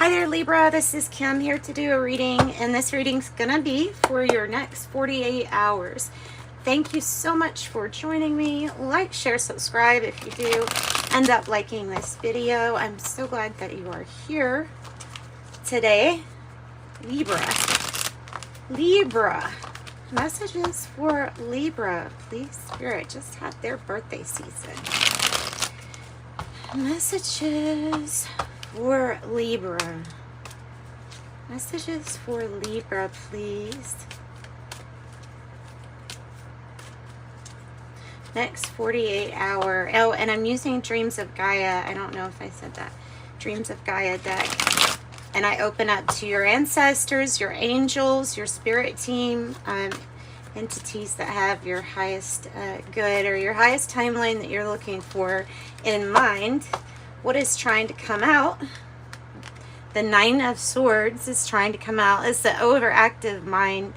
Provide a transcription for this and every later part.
Hi there, Libra. This is Kim here to do a reading, and this reading's gonna be for your next 48 hours. Thank you so much for joining me. Like, share, subscribe if you do end up liking this video. I'm so glad that you are here today. Libra. Messages for Libra. Please, Spirit just had their birthday season. Messages for Libra. Messages for Libra, please. Next 48 hour. Oh, and I'm using Dreams of Gaia. I don't know if I said that. Dreams of Gaia deck. And I open up to your ancestors, your angels, your spirit team, entities that have your highest good or your highest timeline that you're looking for in mind. What is trying to come out? The Nine of Swords is trying to come out. It's the overactive mind.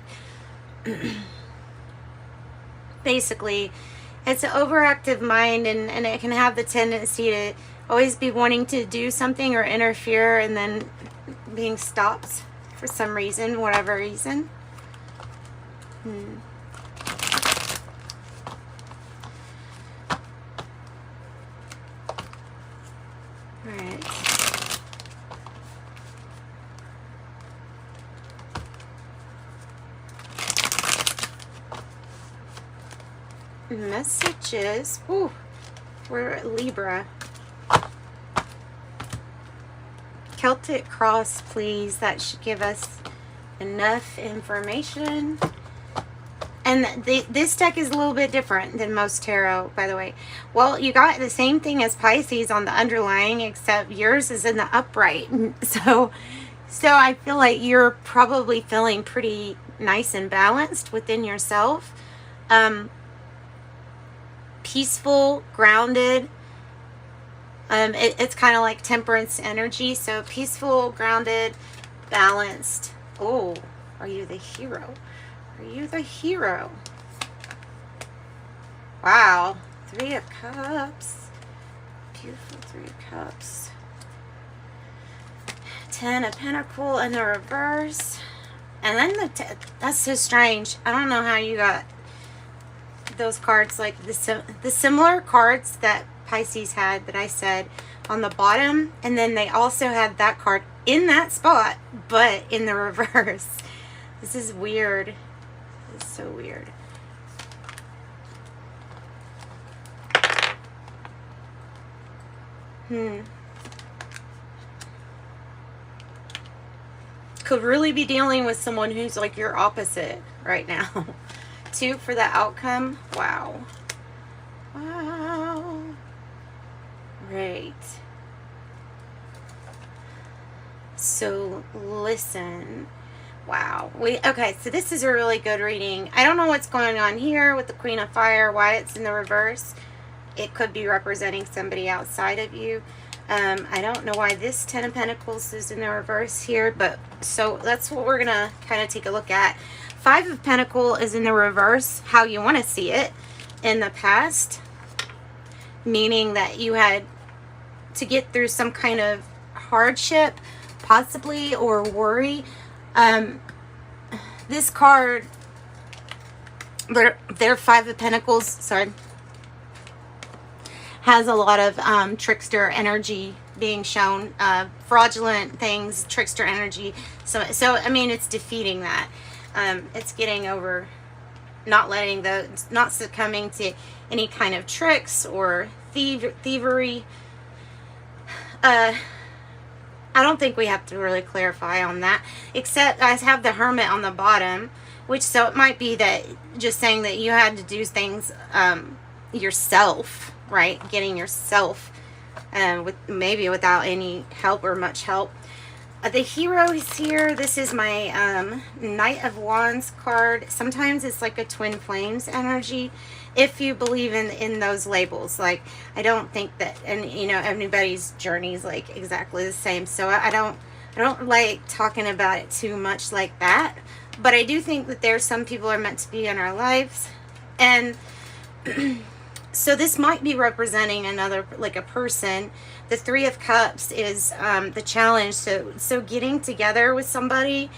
Basically, it's an overactive mind, and it can have the tendency to always be wanting to do something or interfere and then being stopped for some reason, whatever reason. Alright. Messages for Libra. Celtic cross, please. That should give us enough information. And this deck is a little bit different than most tarot, by the way. Well, you got the same thing as Pisces on the underlying, except yours is in the upright. So I feel like you're probably feeling pretty nice and balanced within yourself. Peaceful, grounded. It's kind of like temperance energy. So peaceful, grounded, balanced. Oh, are you the hero? Are you the hero? Wow. Three of Cups. Beautiful Three of Cups. 10 of Pentacles in the reverse. And then that's so strange. I don't know how you got those cards, like the similar cards that Pisces had that I said on the bottom. And then they also had that card in that spot, but in the reverse. This is weird. It's so weird. Could really be dealing with someone who's like your opposite right now. 2 for the outcome. Wow. Wow. Right. So listen. Wow. Okay, so this is a really good reading. I don't know what's going on here with the Queen of Fire, why it's in the reverse. It could be representing somebody outside of you. I don't know why this 10 of Pentacles is in the reverse here, but so that's what we're going to kind of take a look at. 5 of Pentacles is in the reverse, how you want to see it in the past, meaning that you had to get through some kind of hardship, possibly, or worry. This card, their 5 of Pentacles, sorry, has a lot of trickster energy being shown, fraudulent things, trickster energy. So I mean, it's defeating that. It's getting over, not succumbing to any kind of tricks or thievery. I don't think we have to really clarify on that, except I have the Hermit on the bottom, which, so it might be that just saying that you had to do things yourself, right? Getting yourself, maybe without any help or much help. The hero is here. This is my Knight of Wands card. Sometimes it's like a twin flames energy, if you believe in those labels. Like, I don't think that, and you know, everybody's journey is like exactly the same. So I don't like talking about it too much like that. But I do think that there's some people are meant to be in our lives, and so this might be representing another, like a person The Three of Cups is the challenge. So getting together with somebody,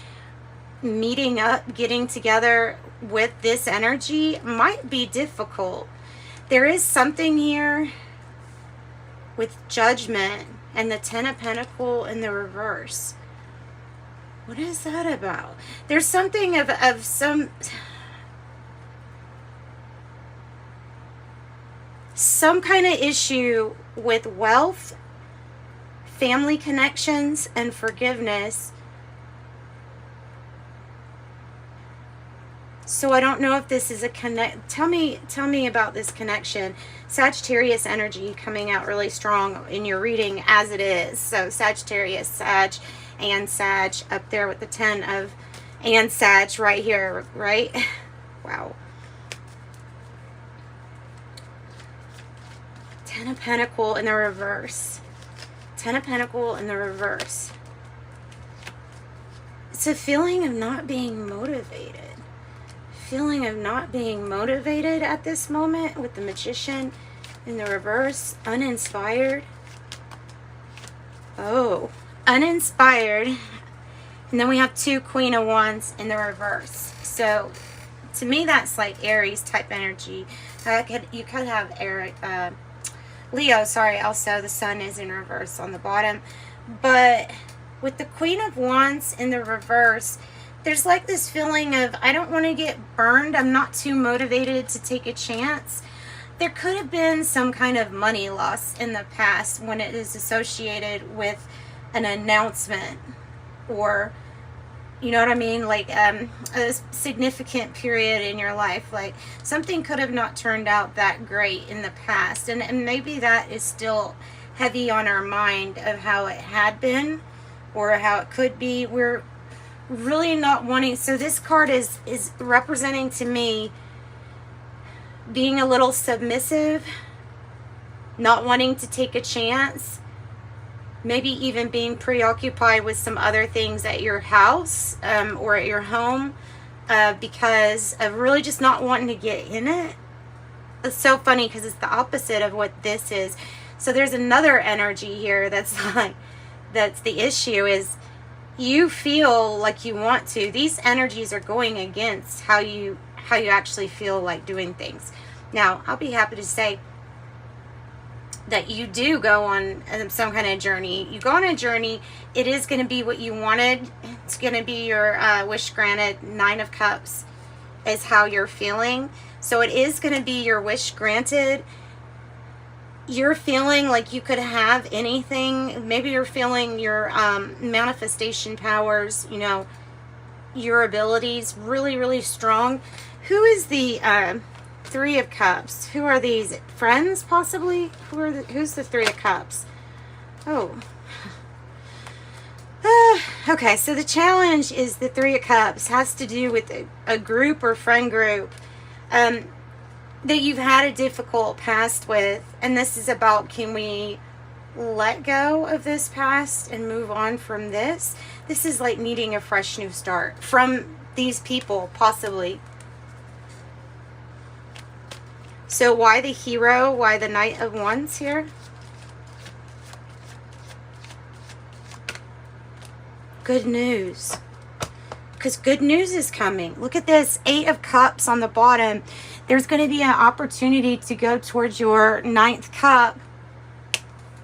meeting up, getting together with this energy might be difficult. There is something here with Judgment and the Ten of Pentacles in the reverse. What is that about? There's something of some kind of issue with wealth, family connections, and forgiveness. So I don't know if this is a connect. Tell me about this connection. Sagittarius energy coming out really strong in your reading as it is. So Sagittarius, Sag, and Sag up there with the 10 of and Sag right here, right? Wow. 10 of Pentacles in the reverse. 10 of Pentacles in the reverse. It's a feeling of not being motivated. Feeling of not being motivated at this moment with the Magician in the reverse. Uninspired. Oh, uninspired. And then we have 2 Queen of Wands in the reverse. So to me that's like Aries type energy. You could have Leo, sorry, also the Sun is in reverse on the bottom. But with the Queen of Wands in the reverse, there's like this feeling of, I don't want to get burned. I'm not too motivated to take a chance. There could have been some kind of money loss in the past when it is associated with an announcement, or, you know what I mean? Like a significant period in your life. Like something could have not turned out that great in the past. And maybe that is still heavy on our mind of how it had been or how it could be. We're really not wanting, so this card is representing to me being a little submissive, not wanting to take a chance, maybe even being preoccupied with some other things at your house or at your home because of really just not wanting to get in it. It's so funny because it's the opposite of what this is. So there's another energy here that's like, that's the issue, is you feel like you want to. These energies are going against how you actually feel like doing things. Now, I'll be happy to say that you do go on some kind of journey. You go on a journey. It is going to be what you wanted. It's going to be your wish granted. 9 of Cups is how you're feeling. So it is going to be your wish granted. You're feeling like you could have anything. Maybe you're feeling your manifestation powers, you know, your abilities really, really strong. Who is the 3 of Cups? Who are these? Friends, possibly? Who's the 3 of Cups? Oh. Okay, so the challenge is the 3 of Cups. Has to do with a group or friend group that you've had a difficult past with, and this is about, can we let go of this past and move on from this? This is like needing a fresh new start from these people, possibly. So why the Hero? Why the Knight of Wands here? Good news. Because good news is coming. Look at this, 8 of Cups on the bottom. There's going to be an opportunity to go towards your 9th cup,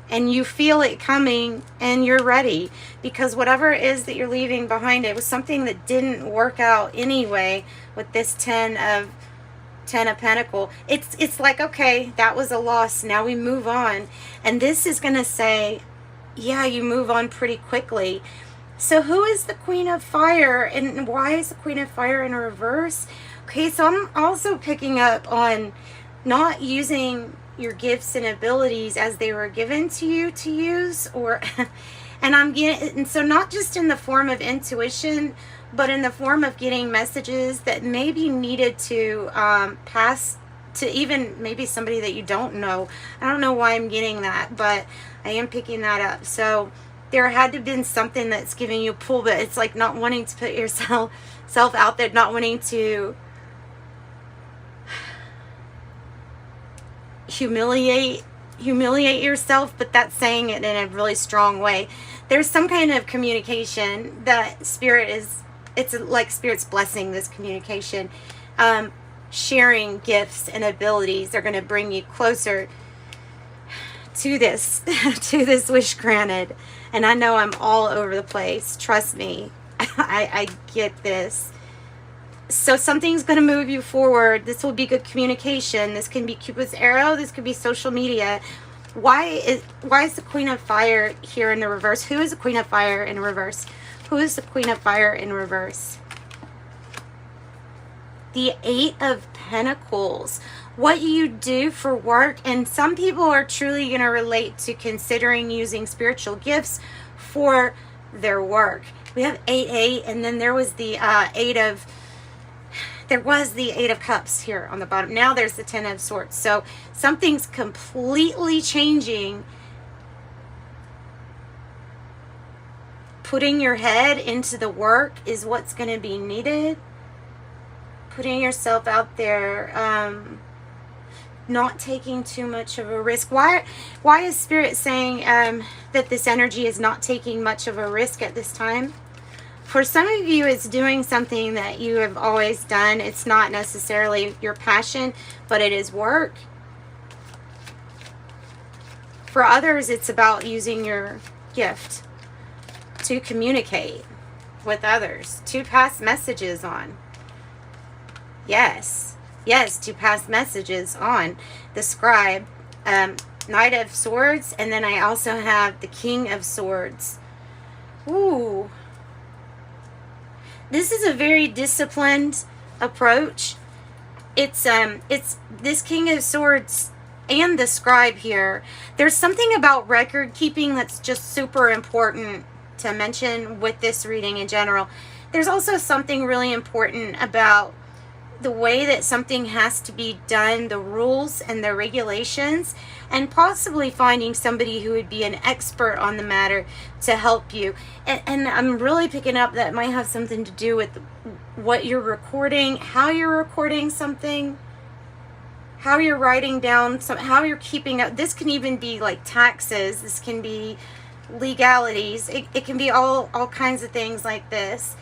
and you feel it coming and you're ready, because whatever it is that you're leaving behind, it was something that didn't work out anyway with this 10 of Pentacles. It's like, okay, that was a loss, now we move on. And this is going to say, yeah, you move on pretty quickly. So who is the Queen of Fire, and why is the Queen of Fire in reverse? Okay, so I'm also picking up on not using your gifts and abilities as they were given to you to use, or and I'm getting, and so not just in the form of intuition, but in the form of getting messages that maybe needed to pass to even maybe somebody that you don't know. I don't know why I'm getting that, but I am picking that up. So there had to have been something that's giving you a pull, but it's like not wanting to put yourself out there, not wanting to humiliate humiliate yourself, but that's saying it in a really strong way. There's some kind of communication that Spirit is, it's like Spirit's blessing this communication. Sharing gifts and abilities are going to bring you closer to this, to this wish granted. And I know I'm all over the place. Trust me. I get this. So something's going to move you forward. This will be good communication. This can be Cupid's arrow. This could be social media. Why is the Queen of Fire here in the reverse? Who is the Queen of Fire in reverse? Who is the Queen of Fire in reverse? The Eight of Pentacles. What you do for work. And some people are truly going to relate to considering using spiritual gifts for their work. We have 8-8, and then there was the Eight of Cups here on the bottom. Now there's the 10 of Swords. So something's completely changing. Putting your head into the work is what's going to be needed. Putting yourself out there, not taking too much of a risk. Why is Spirit saying that this energy is not taking much of a risk at this time? For some of you, it's doing something that you have always done. It's not necessarily your passion, but it is work. For others, it's about using your gift to communicate with others, to pass messages on. Yes, to pass messages on. The Scribe, Knight of Swords, and then I also have the King of Swords. Ooh. This is a very disciplined approach. It's this King of Swords and the Scribe here. There's something about record keeping that's just super important to mention with this reading in general. There's also something really important about the way that something has to be done, the rules and the regulations, and possibly finding somebody who would be an expert on the matter to help you. And I'm really picking up that might have something to do with what you're recording, how you're recording something, how you're writing down, how you're keeping up. This can even be like taxes. This can be legalities. It can be all kinds of things like this.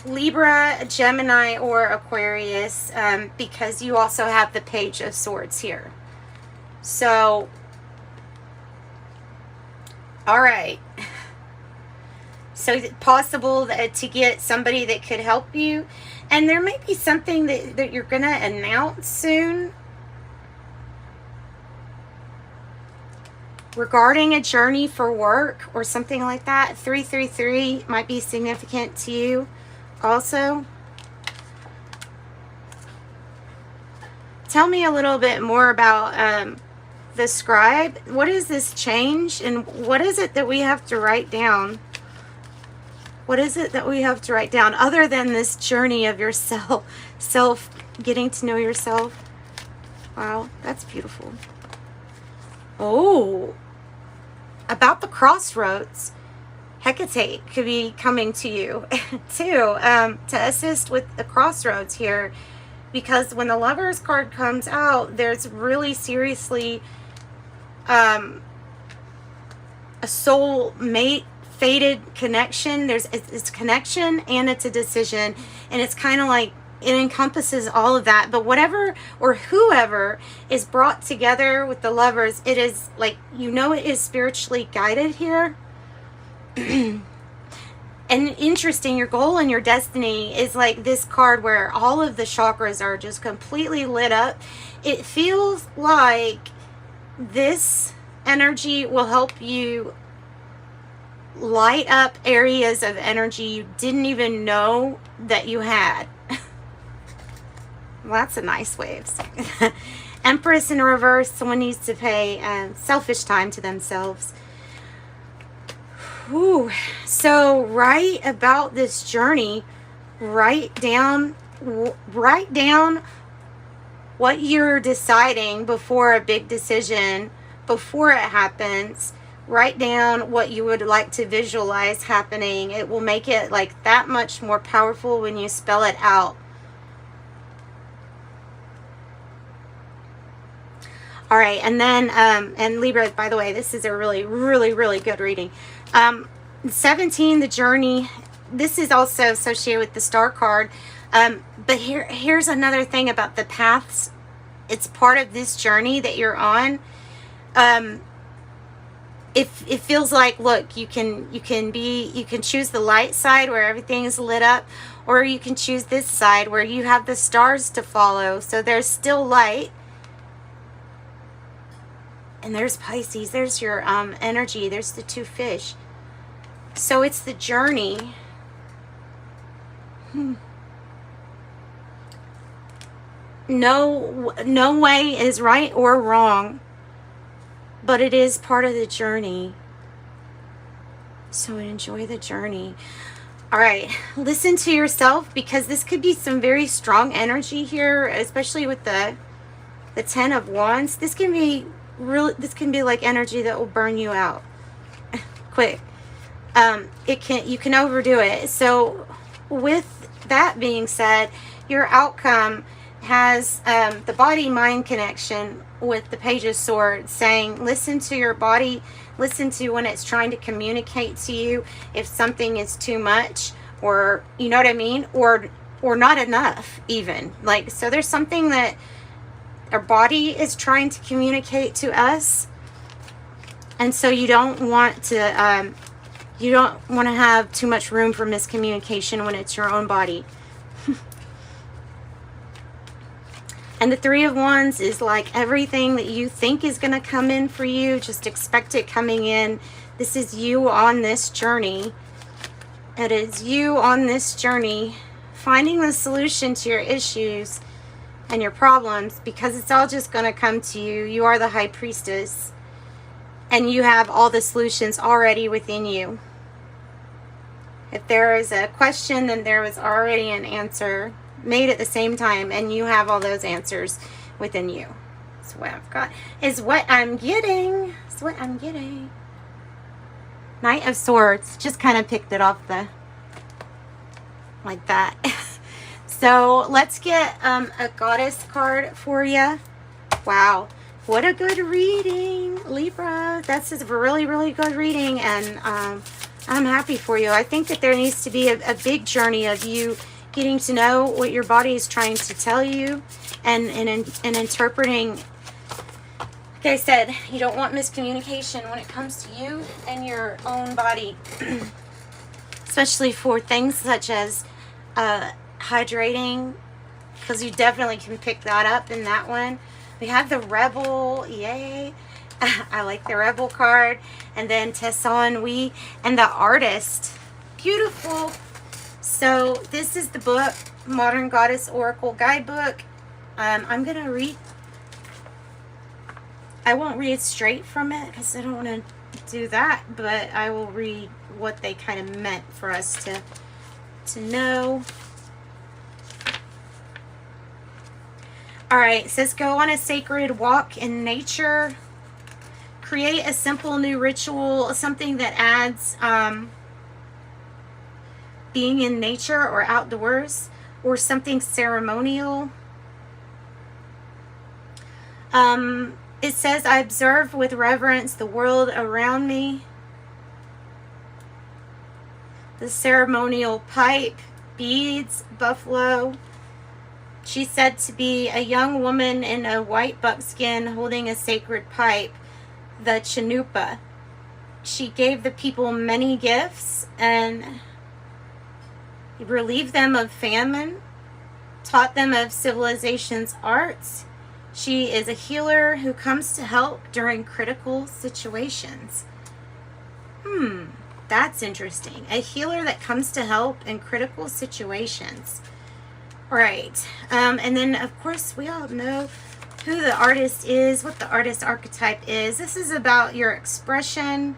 Libra, Gemini, or Aquarius, because you also have the Page of Swords here. So, all right. So it's possible to get somebody that could help you. And there may be something that you're going to announce soon regarding a journey for work or something like that. 333 might be significant to you. Also, tell me a little bit more about the Scribe. What is this change, and what is it that we have to write down? What is it that we have to write down other than this journey of yourself, getting to know yourself? Wow, that's beautiful. Oh, about the crossroads. Hecate could be coming to you too, to assist with the crossroads here, because when the Lovers card comes out, there's really seriously a soul mate fated connection. It's connection and it's a decision, and it's kind of like it encompasses all of that. But whatever or whoever is brought together with the Lovers, it is like, you know, it is spiritually guided here. And interesting, your goal and your destiny is like this card where all of the chakras are just completely lit up. It feels like this energy will help you light up areas of energy you didn't even know that you had. Well, that's a nice way of saying it. Empress in reverse. Someone needs to pay selfish time to themselves. Ooh. So write about this journey. Write down what you're deciding before a big decision, before it happens. Write down what you would like to visualize happening. It will make it like that much more powerful when you spell it out. All right, and then, and Libra, by the way, this is a really, really, really good reading. 17, the journey. This is also associated with the star card. But here's another thing about the paths. It's part of this journey that you're on. It feels like, look, you can choose the light side where everything's lit up, or you can choose this side where you have the stars to follow. So there's still light. And there's Pisces, there's your energy, there's the 2 fish. So it's the journey. No way is right or wrong, but it is part of the journey. So enjoy the journey. All right, listen to yourself, because this could be some very strong energy here, especially with the 10 of Wands. This can be like energy that will burn you out quick. You can overdo it. So with that being said, your outcome has the body-mind connection with the Page of Swords, saying listen to your body, listen to when it's trying to communicate to you if something is too much, or you know what I mean, or not enough even. Like, so there's something that our body is trying to communicate to us, and so you don't want to have too much room for miscommunication when it's your own body. And the 3 of Wands is like everything that you think is going to come in for you, just expect it coming in. This is you on this journey. It is you on this journey, finding the solution to your issues and your problems, because it's all just going to come to you. You are the High Priestess, and you have all the solutions already within you. If there is a question, then there was already an answer made at the same time, and you have all those answers within you. That's what I've got. Is what I'm getting. It's what I'm getting. Knight of Swords. Just kind of picked it off the, like that. So let's get a goddess card for you. Wow, what a good reading, Libra. That's a really, really good reading, and I'm happy for you. I think that there needs to be a big journey of you getting to know what your body is trying to tell you, and interpreting. Like I said, you don't want miscommunication when it comes to you and your own body, especially for things such as hydrating, because you definitely can pick that up in that one. We have the Rebel, yay. I like the Rebel card. And then Tesson, we, and the Artist. Beautiful. So this is the book, Modern Goddess Oracle Guidebook. I'm going to read. I won't read straight from it because I don't want to do that, but I will read what they kind of meant for us to know. All right, it says go on a sacred walk in nature. Create a simple new ritual, something that adds being in nature or outdoors, or something ceremonial. It says, I observe with reverence the world around me. The ceremonial pipe, beads, buffalo. She's said to be a young woman in a white buckskin holding a sacred pipe, the chanupa. She gave the people many gifts and relieved them of famine, taught them of civilization's arts. She is a healer who comes to help during critical situations. That's interesting. A healer that comes to help in critical situations. All right. And then, of course, we all know who the artist is, what the artist archetype is. This is about your expression.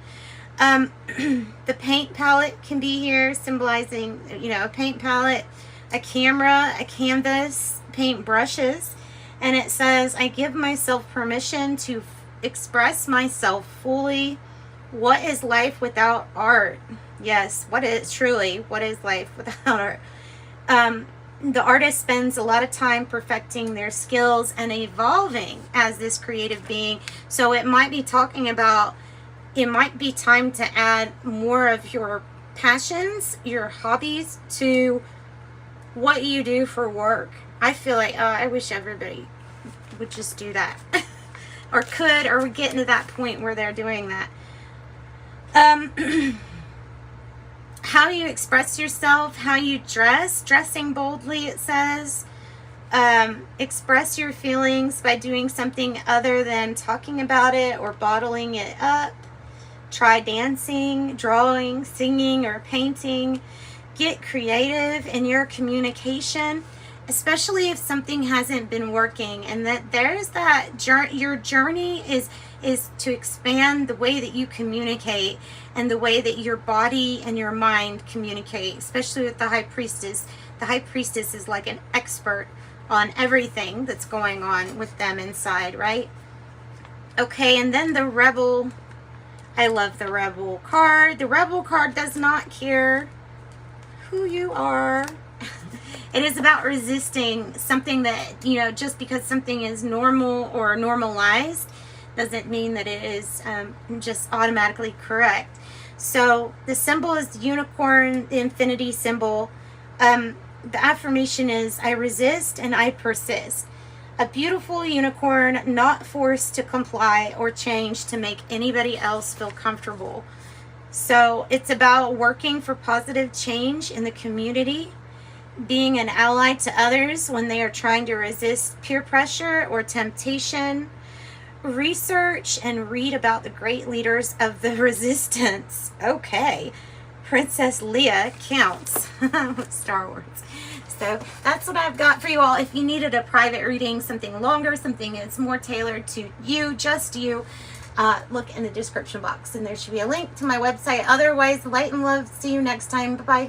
The paint palette can be here, symbolizing, a paint palette, a camera, a canvas, paint brushes. And it says, I give myself permission to express myself fully. What is life without art? Yes, what is life without art? the artist spends a lot of time perfecting their skills and evolving as this creative being. So it might be talking about, it might be time to add more of your passions, your hobbies, to what you do for work. I feel like, I wish everybody would just do that. Or could, or would get into that point where they're doing that. How you express yourself, how you dress, dressing boldly, it says. Express your feelings by doing something other than talking about it or bottling it up. Try dancing, drawing, singing, or painting. Get creative in your communication, especially if something hasn't been working, and that there's that your journey is to expand the way that you communicate and the way that your body and your mind communicate, especially with the High Priestess. The High Priestess is like an expert on everything that's going on with them inside, right? Okay, and then the Rebel. I love the Rebel card. The Rebel card does not care who you are. It is about resisting something that, you know, just because something is normal or normalized doesn't mean that it is just automatically correct. So the symbol is unicorn, the infinity symbol. The affirmation is, I resist and I persist. A beautiful unicorn, not forced to comply or change to make anybody else feel comfortable. So it's about working for positive change in the community, being an ally to others when they are trying to resist peer pressure or temptation. Research and read about the great leaders of the resistance. Okay, Princess Leia counts. Star Wars. So that's what I've got for you all. If you needed a private reading, something longer, something that's more tailored to you, just you, look in the description box, and there should be a link to my website. Otherwise, light and love. See you next time. Bye-bye.